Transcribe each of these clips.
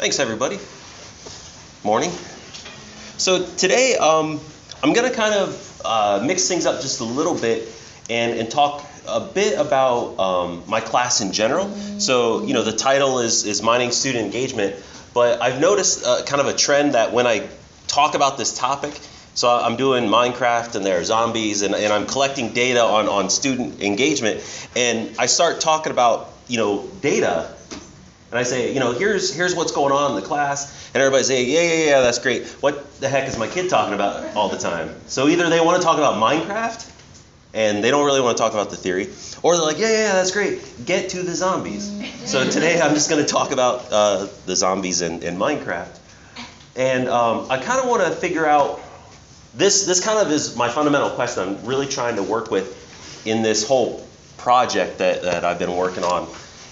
Thanks, everybody. Morning. So today, I'm going to kind of mix things up just a little bit and talk a bit about my class in general. So, the title is Mining Student Engagement, but I've noticed kind of a trend that when I talk about this topic, so I'm doing Minecraft and there are zombies and I'm collecting data on student engagement, and I start talking about, data. And I say, here's what's going on in the class, and everybody say, yeah, that's great. What the heck is my kid talking about all the time? So either they want to talk about Minecraft, and they don't really want to talk about the theory, or they're like, yeah, that's great. Get to the zombies. So today I'm just going to talk about the zombies in Minecraft. And I kind of want to figure out, this kind of is my fundamental question I'm really trying to work with in this whole project that I've been working on.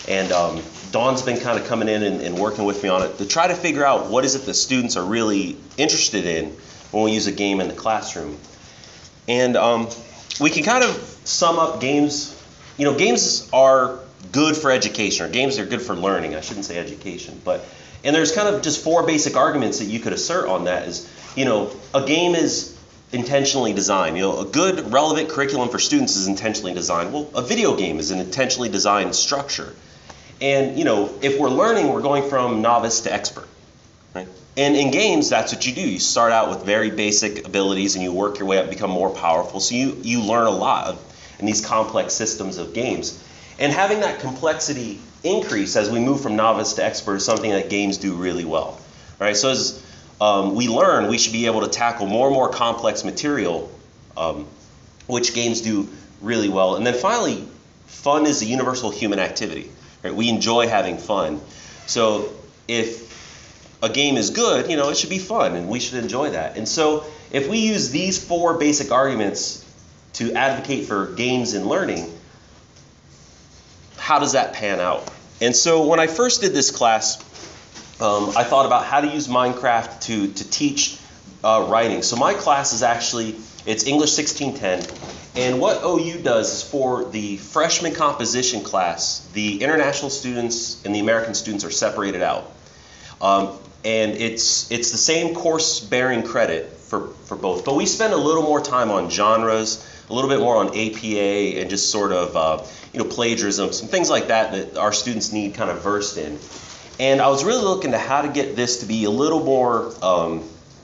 And Dawn's been kind of coming in and working with me on it to try to figure out what is it the students are really interested in when we use a game in the classroom. And we can kind of sum up games. Games are good for education, or games are good for learning. I shouldn't say education, and there's kind of just four basic arguments that you could assert on that is, a game is intentionally designed. A good relevant curriculum for students is intentionally designed. Well, a video game is an intentionally designed structure. And, if we're learning, we're going from novice to expert, right? And in games, that's what you do. You start out with very basic abilities and you work your way up, become more powerful. So you learn a lot in these complex systems of games. And having that complexity increase as we move from novice to expert is something that games do really well, right? So as we learn, we should be able to tackle more and more complex material, which games do really well. And then finally, fun is a universal human activity. Right? We enjoy having fun. So if a game is good, it should be fun, and we should enjoy that. And so if we use these four basic arguments to advocate for games in learning, how does that pan out? And so when I first did this class, I thought about how to use Minecraft to teach writing. So my class is it's English 1610. And what OU does is for the freshman composition class, the international students and the American students are separated out. And it's the same course-bearing credit for both. But we spend a little more time on genres, a little bit more on APA, and just sort of plagiarism, some things like that our students need kind of versed in. And I was really looking to how to get this to be a little more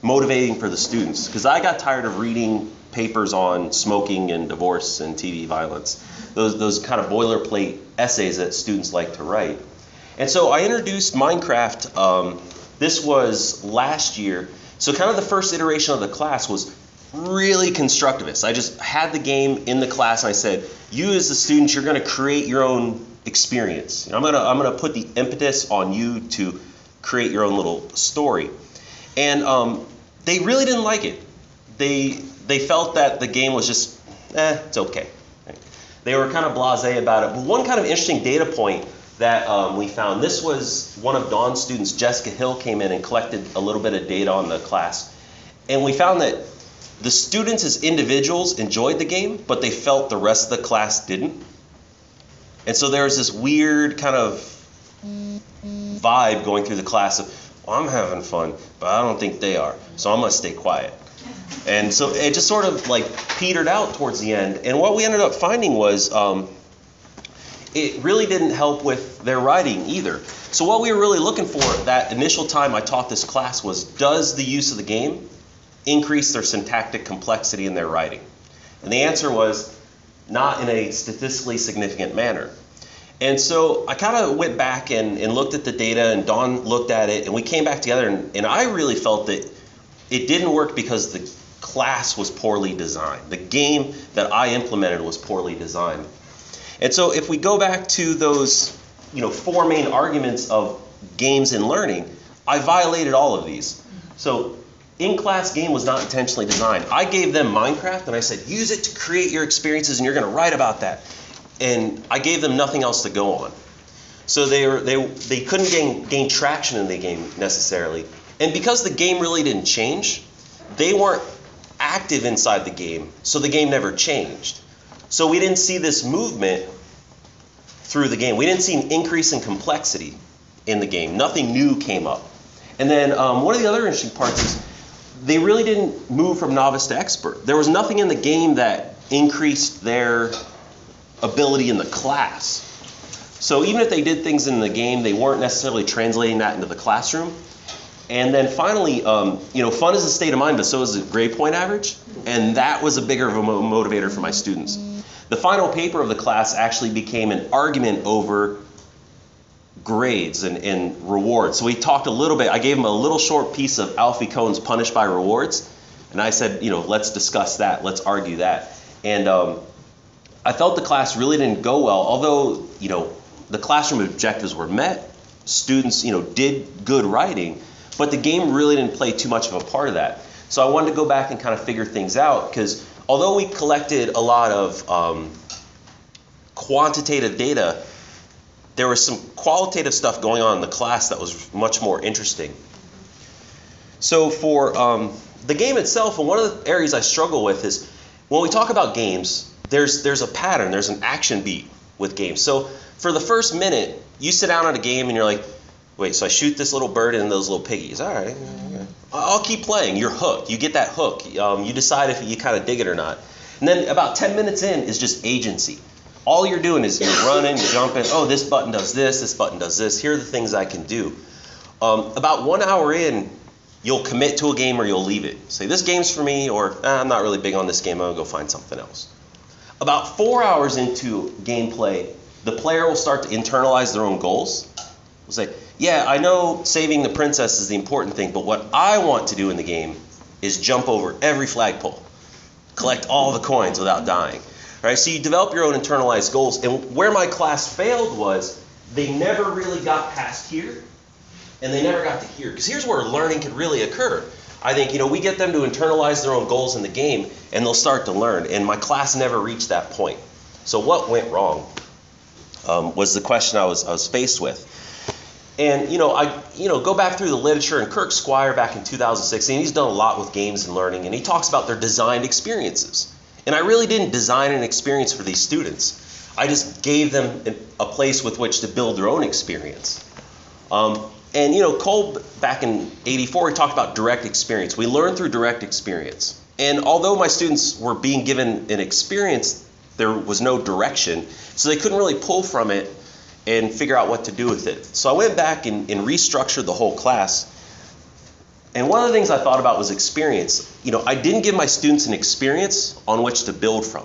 motivating for the students, because I got tired of reading papers on smoking and divorce and TV violence, those kind of boilerplate essays that students like to write. And so I introduced Minecraft. This was last year. So kind of the first iteration of the class was really constructivist. I just had the game in the class and I said, you as the students, you're going to create your own experience. I'm going to put the impetus on you to create your own little story. And they really didn't like it. They felt that the game was just, it's okay. Right? They were kind of blasé about it. But one kind of interesting data point that we found, this was one of Dawn's students, Jessica Hill, came in and collected a little bit of data on the class. And we found that the students as individuals enjoyed the game, but they felt the rest of the class didn't. And so there was this weird kind of vibe going through the class of, well, I'm having fun, but I don't think they are, so I'm going to stay quiet. And so it just sort of petered out towards the end. And what we ended up finding was it really didn't help with their writing either. So what we were really looking for that initial time I taught this class was, does the use of the game increase their syntactic complexity in their writing? And the answer was not in a statistically significant manner. And so I kind of went back and looked at the data, and Dawn looked at it, and we came back together, and I really felt that it didn't work because the class was poorly designed. The game that I implemented was poorly designed. And so if we go back to those four main arguments of games in learning, I violated all of these. So in-class game was not intentionally designed. I gave them Minecraft and I said, use it to create your experiences and you're going to write about that. And I gave them nothing else to go on. So they couldn't gain traction in the game necessarily. And because the game really didn't change, they weren't active inside the game, so the game never changed. So we didn't see this movement through the game. We didn't see an increase in complexity in the game. Nothing new came up. And then one of the other interesting parts is they really didn't move from novice to expert. There was nothing in the game that increased their ability in the class. So even if they did things in the game, they weren't necessarily translating that into the classroom. And then finally, fun is a state of mind, but so is a grade point average. And that was a bigger of a motivator for my students. The final paper of the class actually became an argument over grades and rewards. So we talked a little bit. I gave them a little short piece of Alfie Kohn's Punished by Rewards. And I said, let's discuss that. Let's argue that. And I felt the class really didn't go well, although, the classroom objectives were met. Students, did good writing. But the game really didn't play too much of a part of that. So I wanted to go back and kind of figure things out, because although we collected a lot of quantitative data, there was some qualitative stuff going on in the class that was much more interesting. So for the game itself, and one of the areas I struggle with is when we talk about games, there's a pattern, there's an action beat with games. So for the first minute, you sit down at a game and you're like, wait, so I shoot this little bird and those little piggies. All right, I'll keep playing. You're hooked. You get that hook. You decide if you kind of dig it or not. And then about 10 minutes in is just agency. All you're doing is you're running, you're jumping. Oh, this button does this button does this. Here are the things I can do. About 1 hour in, you'll commit to a game or you'll leave it. Say, this game's for me, or I'm not really big on this game. I'm going to go find something else. About 4 hours into gameplay, the player will start to internalize their own goals. We'll say, yeah, I know saving the princess is the important thing, but what I want to do in the game is jump over every flagpole, collect all the coins without dying. All right, so you develop your own internalized goals. And where my class failed was they never really got past here, and they never got to here. Because here's where learning can really occur. I think, we get them to internalize their own goals in the game, and they'll start to learn. And my class never reached that point. So what went wrong was the question I was faced with. And, I go back through the literature, and Kirk Squire back in 2016, he's done a lot with games and learning, and he talks about their designed experiences. And I really didn't design an experience for these students. I just gave them a place with which to build their own experience. And, Cole, back in '84, he talked about direct experience. We learn through direct experience. And although my students were being given an experience, there was no direction, so they couldn't really pull from it and figure out what to do with it. So I went back and restructured the whole class. And one of the things I thought about was experience. I didn't give my students an experience on which to build from.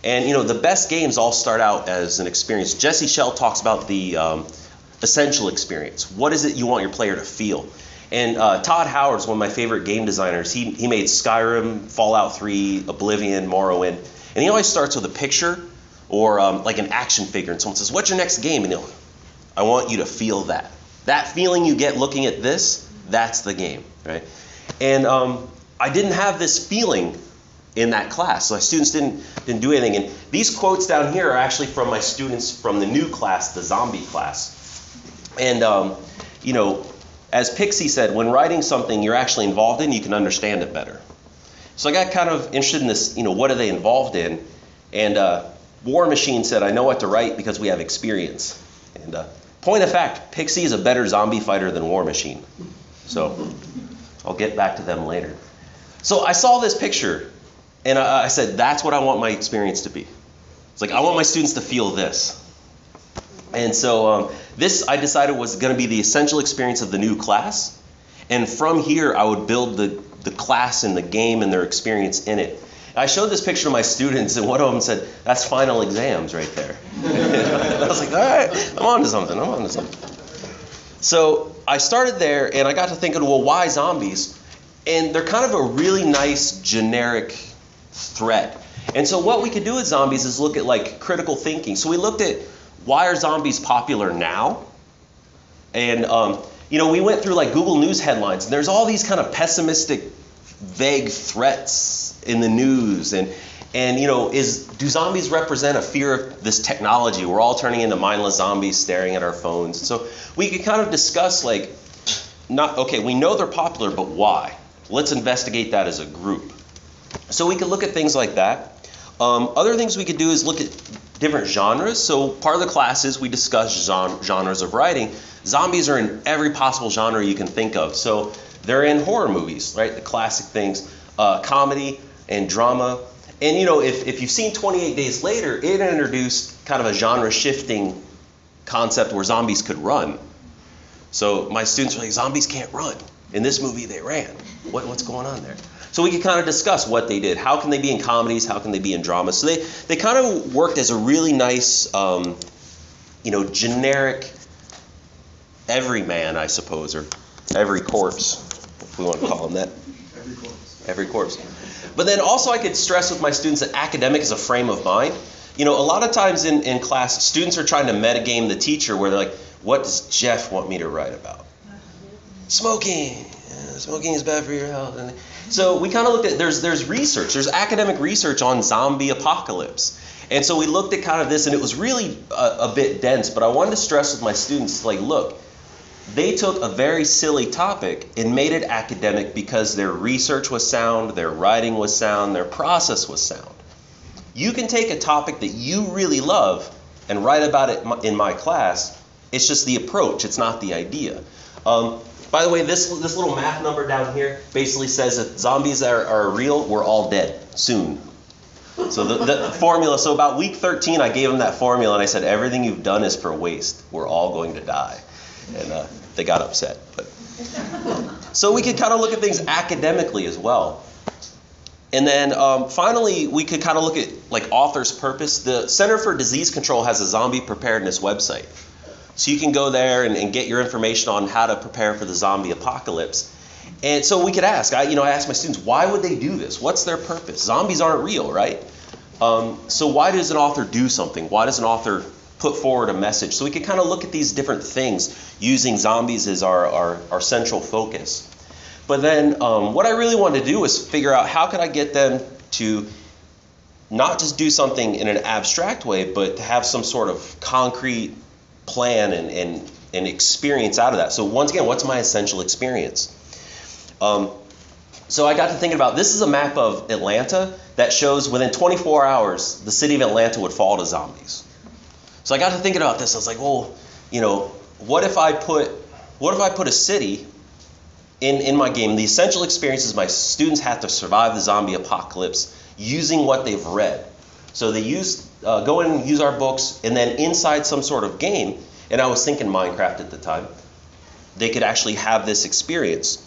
And, the best games all start out as an experience. Jesse Schell talks about the essential experience. What is it you want your player to feel? And Todd Howard is one of my favorite game designers. He made Skyrim, Fallout 3, Oblivion, Morrowind. And he always starts with a picture or like an action figure. And someone says, what's your next game? And I want you to feel that. That feeling you get looking at this, that's the game, right? And I didn't have this feeling in that class. So my students didn't do anything. And these quotes down here are actually from my students from the new class, the zombie class. And, as Pixie said, when writing something you're actually involved in, you can understand it better. So I got kind of interested in this, what are they involved in? And War Machine said, I know what to write because we have experience. And point of fact, Pixie is a better zombie fighter than War Machine. So I'll get back to them later. So I saw this picture, and I said, that's what I want my experience to be. It's like, I want my students to feel this. And so this, I decided, was going to be the essential experience of the new class. And from here, I would build the class and the game and their experience in it. I showed this picture to my students, and one of them said, that's final exams right there. I was like, all right, I'm on to something. So I started there, and I got to thinking, well, why zombies? And they're kind of a really nice generic threat. And so what we could do with zombies is look at like critical thinking. So we looked at, why are zombies popular now? And, we went through like Google News headlines, and there's all these kind of pessimistic, vague threats in the news. And do zombies represent a fear of this technology? We're all turning into mindless zombies staring at our phones. So we could kind of discuss we know they're popular, but why? Let's investigate that as a group. So we could look at things like that. Other things we could do is look at different genres. So part of the class is we discuss genres of writing. Zombies are in every possible genre you can think of. So they're in horror movies, right? The classic things, comedy and drama. And if you've seen 28 Days Later, it introduced kind of a genre-shifting concept where zombies could run. So my students were like, zombies can't run. In this movie, they ran. What's going on there? So we could kind of discuss what they did. How can they be in comedies? How can they be in dramas? So they kind of worked as a really nice, generic everyman, I suppose, or every corpse, if we want to call them that. Every corpse. But then also I could stress with my students that academic is a frame of mind. A lot of times in class, students are trying to metagame the teacher where they're like, what does Jeff want me to write about? Smoking. Smoking is bad for your health. And so we kind of looked at, there's research. There's academic research on zombie apocalypse. And so we looked at kind of this, and it was really a bit dense. But I wanted to stress with my students, like, look, they took a very silly topic and made it academic because their research was sound, their writing was sound, their process was sound. You can take a topic that you really love and write about it in my class. It's just the approach. It's not the idea. By the way, this little math number down here basically says if zombies are real, we're all dead soon. So the formula, so about week 13, I gave them that formula, and I said, everything you've done is for waste. We're all going to die. And they got upset. But so we could kind of look at things academically as well. And then finally, we could kind of look at like author's purpose. The Center for Disease Control has a zombie preparedness website. So you can go there and get your information on how to prepare for the zombie apocalypse. And so we could ask, I asked my students, why would they do this? What's their purpose? Zombies aren't real, right? So why does an author do something? Why does an author put forward a message? So we could kind of look at these different things using zombies as our central focus. But then what I really wanted to do was figure out how could I get them to not just do something in an abstract way, but to have some sort of concrete plan and experience out of that. So once again, what's my essential experience? So I got to thinking about, this is a map of Atlanta that shows within 24 hours, the city of Atlanta would fall to zombies. So I got to thinking about this. I was like, well, what if I put a city in my game? The essential experience is my students have to survive the zombie apocalypse using what they've read. So they go in and use our books, and then inside some sort of game, and I was thinking Minecraft at the time, they could actually have this experience.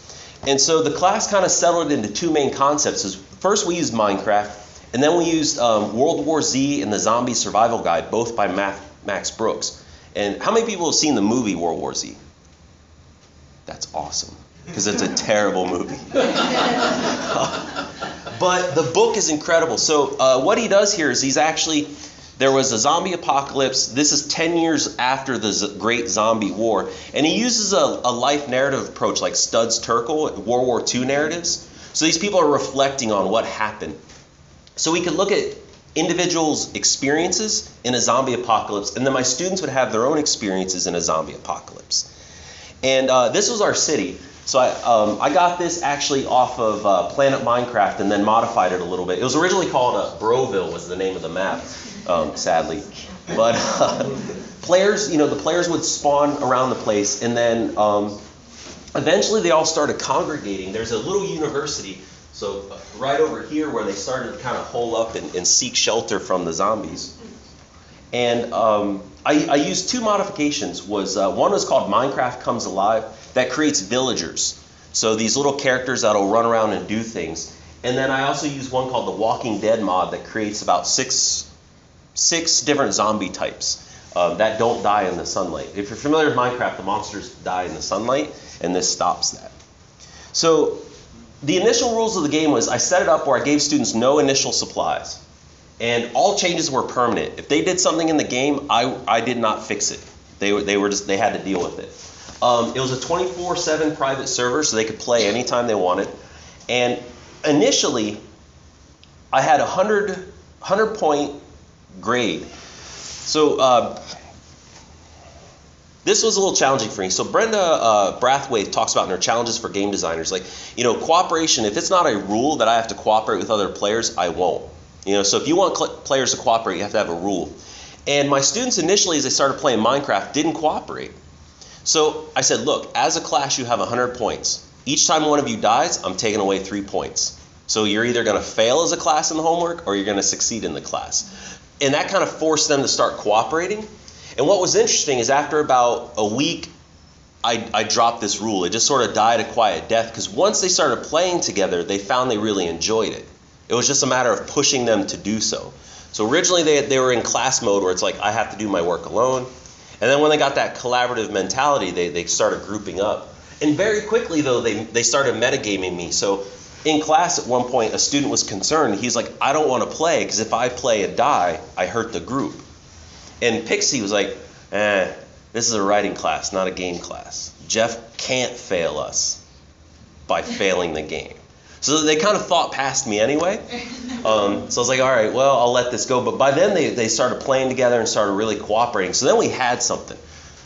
And so the class kind of settled into two main concepts. First we used Minecraft, and then we used World War Z and the Zombie Survival Guide, both by Max Brooks. And how many people have seen the movie World War Z? That's awesome, because it's a terrible movie. But the book is incredible. So what he does here is there was a zombie apocalypse. This is 10 years after the Great Zombie War. And he uses a life narrative approach like Studs Terkel, World War II narratives. So these people are reflecting on what happened. So we could look at individuals' experiences in a zombie apocalypse, and then my students would have their own experiences in a zombie apocalypse. And this was our city. So I got this actually off of Planet Minecraft and then modified it a little bit. It was originally called Broville was the name of the map, sadly. But players, the players would spawn around the place, and then eventually they all started congregating. There's a little university, so right over here where they started to kind of hole up and seek shelter from the zombies. And I used two modifications. One was called Minecraft Comes Alive, that creates villagers. So these little characters that'll run around and do things. And then I also used one called the Walking Dead mod that creates about six different zombie types that don't die in the sunlight. If you're familiar with Minecraft, the monsters die in the sunlight, and this stops that. So the initial rules of the game was I set it up where I gave students no initial supplies. And all changes were permanent. If they did something in the game, I did not fix it. They had to deal with it. It was a 24/7 private server, so they could play anytime they wanted. And initially, I had a 100-point grade. So this was a little challenging for me. So Brenda Brathwaite talks about in her challenges for game designers, like, cooperation. If it's not a rule that I have to cooperate with other players, I won't. So if you want players to cooperate, you have to have a rule. And my students initially, as they started playing Minecraft, didn't cooperate. So I said, look, as a class, you have 100 points. Each time one of you dies, I'm taking away 3 points. So you're either going to fail as a class in the homework or you're going to succeed in the class. And that kind of forced them to start cooperating. And what was interesting is after about a week, I dropped this rule. It just sort of died a quiet death because once they started playing together, they found they really enjoyed it. It was just a matter of pushing them to do so. So originally they were in class mode where it's like, I have to do my work alone. And then when they got that collaborative mentality, they started grouping up. And very quickly, though, they started metagaming me. So in class at one point, a student was concerned. He's like, I don't want to play because if I play and die, I hurt the group. And Pixie was like, this is a writing class, not a game class. Jeff can't fail us by failing the game. So they kind of thought past me anyway. So I was like, all right, well, I'll let this go. But by then they started playing together and started really cooperating. So then we had something.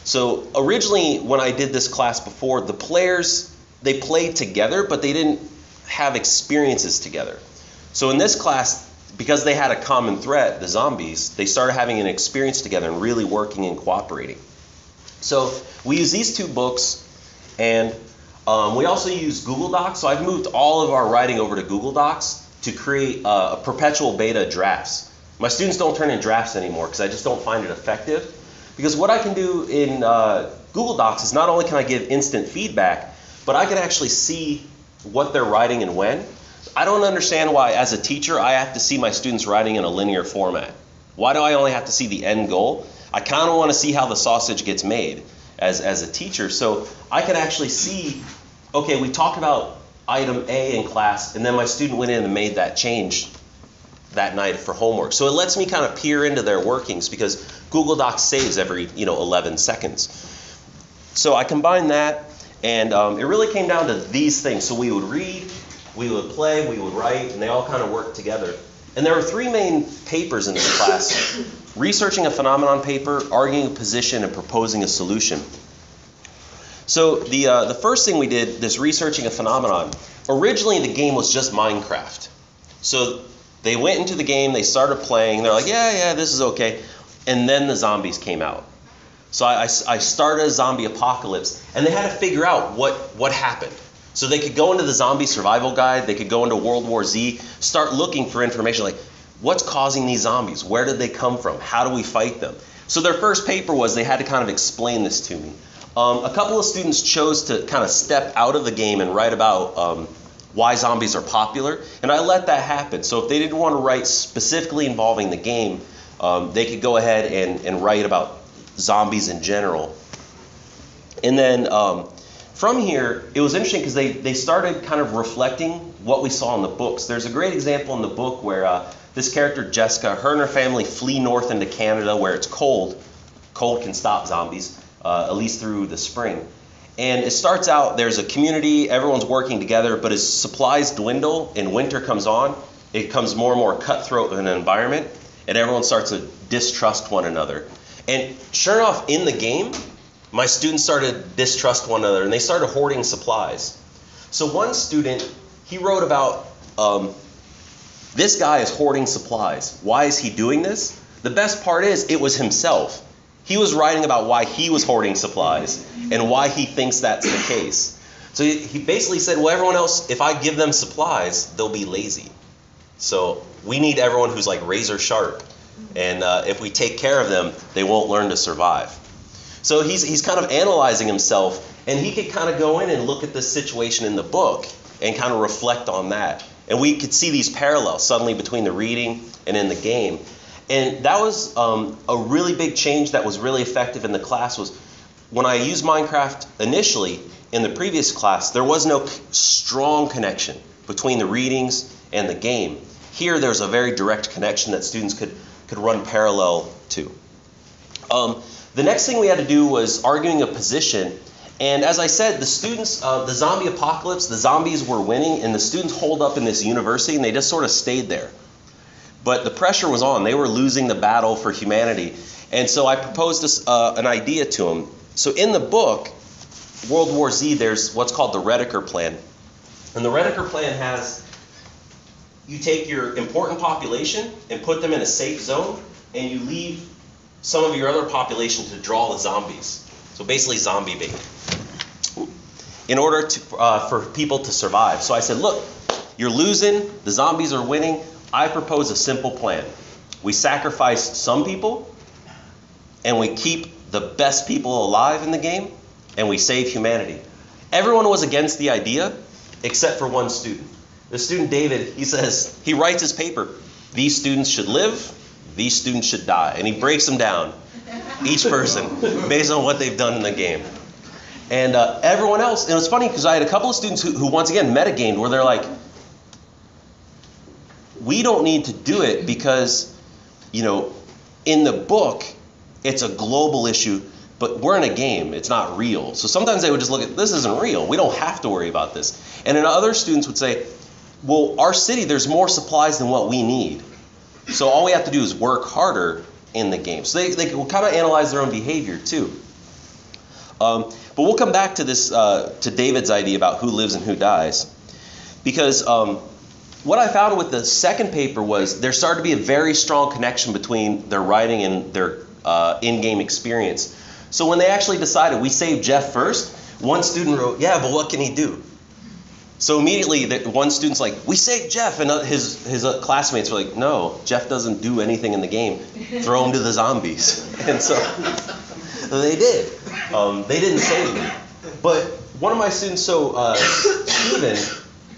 So originally when I did this class before, the players, they played together, but they didn't have experiences together. So in this class, because they had a common threat, the zombies, they started having an experience together and really working and cooperating. So we use these 2 books, and we also use Google Docs. So I've moved all of our writing over to Google Docs to create a perpetual beta drafts. My students don't turn in drafts anymore because I just don't find it effective. Because what I can do in Google Docs is not only can I give instant feedback, but I can actually see what they're writing and when. I don't understand why, as a teacher, I have to see my students writing in a linear format. Why do I only have to see the end goal? I kind of want to see how the sausage gets made as a teacher. So I can actually see, okay, we talked about item A in class, and then my student went in and made that change that night for homework. So it lets me kind of peer into their workings because Google Docs saves every 11 seconds. So I combined that, and it really came down to these things. So we would read, we would play, we would write, and they all kind of worked together. And there were 3 main papers in this class: researching a phenomenon paper, arguing a position, and proposing a solution. So the first thing we did, this researching a phenomenon, originally the game was just Minecraft. So they went into the game, they started playing, they're like, yeah, this is okay. And then the zombies came out. So I started a zombie apocalypse, and they had to figure out what happened. So they could go into the zombie survival guide, they could go into World War Z, start looking for information like, what's causing these zombies? Where did they come from? How do we fight them? So their first paper was they had to kind of explain this to me. A couple of students chose to kind of step out of the game and write about why zombies are popular, and I let that happen. So if they didn't want to write specifically involving the game, they could go ahead and write about zombies in general. And then from here, it was interesting because they started kind of reflecting what we saw in the books. There's a great example in the book where this character, Jessica, her and her family flee north into Canada where it's cold. Cold can stop zombies, at least through the spring. And it starts out, there's a community, everyone's working together, but as supplies dwindle and winter comes on, it becomes more and more cutthroat in an environment, and everyone starts to distrust one another. And sure enough, in the game, my students started to distrust one another, and they started hoarding supplies. So one student, he wrote about, this guy is hoarding supplies. Why is he doing this? The best part is, it was himself. He was writing about why he was hoarding supplies and why he thinks that's the case. So he basically said, well, everyone else, if I give them supplies, they'll be lazy. So we need everyone who's like razor sharp. And if we take care of them, they won't learn to survive. So he's kind of analyzing himself, and he could kind of go in and look at this situation in the book and kind of reflect on that. And we could see these parallels suddenly between the reading and in the game. And that was a really big change that was really effective in the class. Was when I used Minecraft initially in the previous class, there was no strong connection between the readings and the game. Here there's a very direct connection that students could run parallel to. The next thing we had to do was arguing a position. And as I said, the students, the zombie apocalypse, the zombies were winning, and the students holed up in this university, and they just sort of stayed there. But the pressure was on. They were losing the battle for humanity. And so I proposed an idea to them. So in the book, World War Z, there's what's called the Rediker plan. And the Rediker plan has, you take your important population and put them in a safe zone, and you leave some of your other population to draw the zombies. So basically zombie bait. In order to, for people to survive. So I said, look, you're losing, the zombies are winning. I propose a simple plan. We sacrifice some people, and we keep the best people alive in the game, and we save humanity. Everyone was against the idea, except for one student. The student, David, he writes his paper. These students should live, these students should die. And he breaks them down, each person, based on what they've done in the game. And everyone else, and it was funny because I had a couple of students who once again metagamed, where they're like, we don't need to do it because, in the book, it's a global issue, but we're in a game. It's not real. So sometimes they would just look at, this isn't real. We don't have to worry about this. And then other students would say, well, our city, there's more supplies than what we need. So all we have to do is work harder in the game. So they will kind of analyze their own behavior too. But we'll come back to this, to David's idea about who lives and who dies. Because what I found with the second paper was there started to be a very strong connection between their writing and their in-game experience. So when they actually decided we save Jeff first, one student wrote, yeah, but what can he do? So immediately one student's like, we saved Jeff, and his classmates were like, no, Jeff doesn't do anything in the game. Throw him to the zombies. And so they did. They didn't save him. But one of my students, Steven,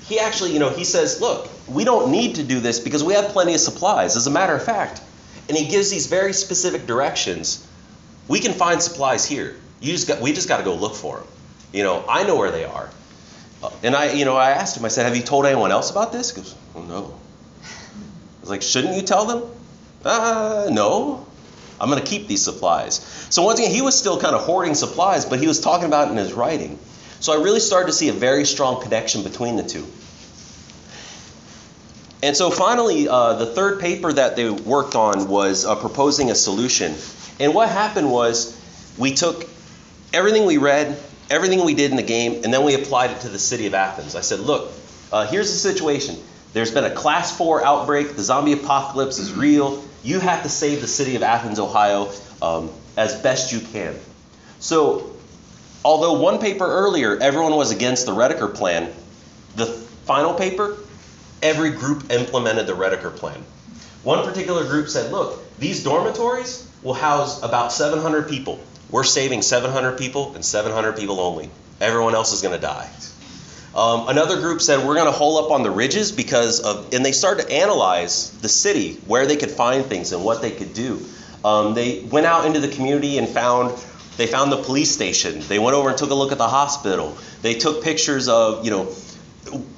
he actually, he says, look, we don't need to do this because we have plenty of supplies. As a matter of fact, and he gives these very specific directions. We can find supplies here. We just got to go look for them. I know where they are. And I asked him, I said, have you told anyone else about this? He goes, oh, no. I was like, shouldn't you tell them? No. I'm going to keep these supplies. So once again, he was still kind of hoarding supplies, but he was talking about it in his writing. So I really started to see a very strong connection between the two. And so finally, the third paper that they worked on was proposing a solution. And what happened was we took everything we read, everything we did in the game, and then we applied it to the city of Athens. I said, look, here's the situation. There's been a class 4 outbreak. The zombie apocalypse is real. You have to save the city of Athens, Ohio, as best you can. So although one paper earlier, everyone was against the Redeker plan, the final paper, every group implemented the Redeker plan. One particular group said, look, these dormitories will house about 700 people. We're saving 700 people and 700 people only. Everyone else is going to die. Another group said, we're going to hole up on the ridges and they started to analyze the city, where they could find things and what they could do. They went out into the community and they found the police station. They went over and took a look at the hospital. They took pictures of,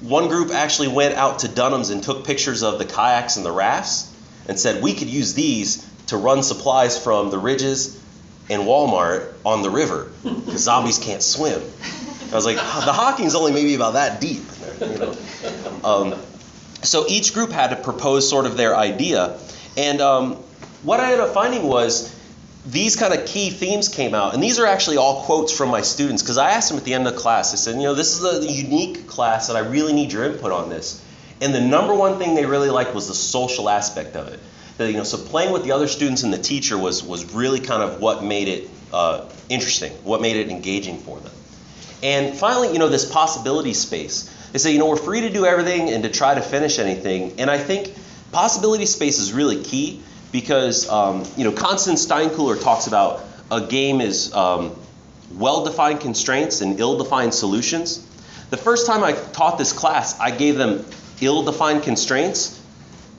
one group actually went out to Dunham's and took pictures of the kayaks and the rafts and said, we could use these to run supplies from the ridges and Walmart on the river because zombies can't swim. I was like, the Hawking's only maybe about that deep. So each group had to propose sort of their idea. And what I ended up finding was these kind of key themes came out. And these are actually all quotes from my students, because I asked them at the end of the class, I said, this is a unique class and I really need your input on this. And the number one thing they really liked was the social aspect of it. So playing with the other students and the teacher was really kind of what made it interesting, what made it engaging for them. And finally, this possibility space. They say, we're free to do everything and to try to finish anything. And I think possibility space is really key because, Constance Steinkuhler talks about a game is well-defined constraints and ill-defined solutions. The first time I taught this class, I gave them ill-defined constraints,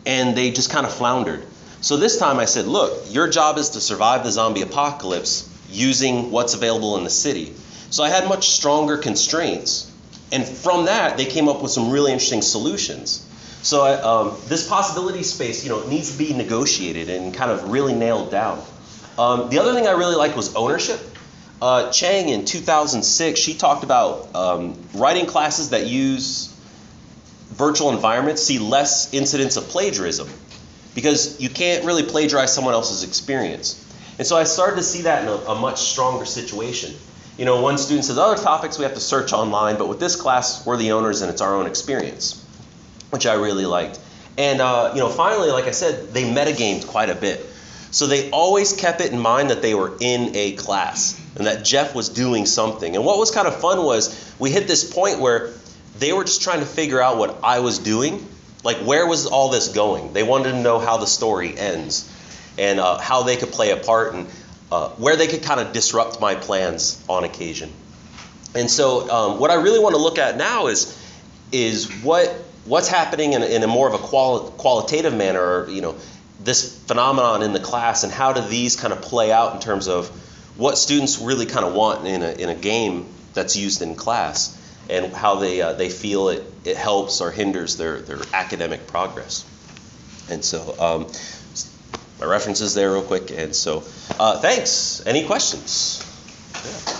and they just kind of floundered. So this time I said, look, your job is to survive the zombie apocalypse using what's available in the city. So I had much stronger constraints. And from that, they came up with some really interesting solutions. So this possibility space, it needs to be negotiated and kind of really nailed down. The other thing I really liked was ownership. Chang in 2006, she talked about writing classes that use virtual environments see less incidents of plagiarism because you can't really plagiarize someone else's experience. And so I started to see that in a much stronger situation. One student says, other topics we have to search online, but with this class, we're the owners and it's our own experience, which I really liked. And, finally, like I said, they metagamed quite a bit. So they always kept it in mind that they were in a class and that Jeff was doing something. And what was kind of fun was we hit this point where they were just trying to figure out what I was doing. Like, where was all this going? They wanted to know how the story ends and how they could play a part and where they could kind of disrupt my plans on occasion. And so what I really want to look at now is what's happening in a more of a qualitative manner, or, this phenomenon in the class, and how do these kind of play out in terms of what students really kind of want in a game that's used in class, and how they feel it helps or hinders their academic progress. And so my references there real quick. And so thanks. Any questions? Yeah.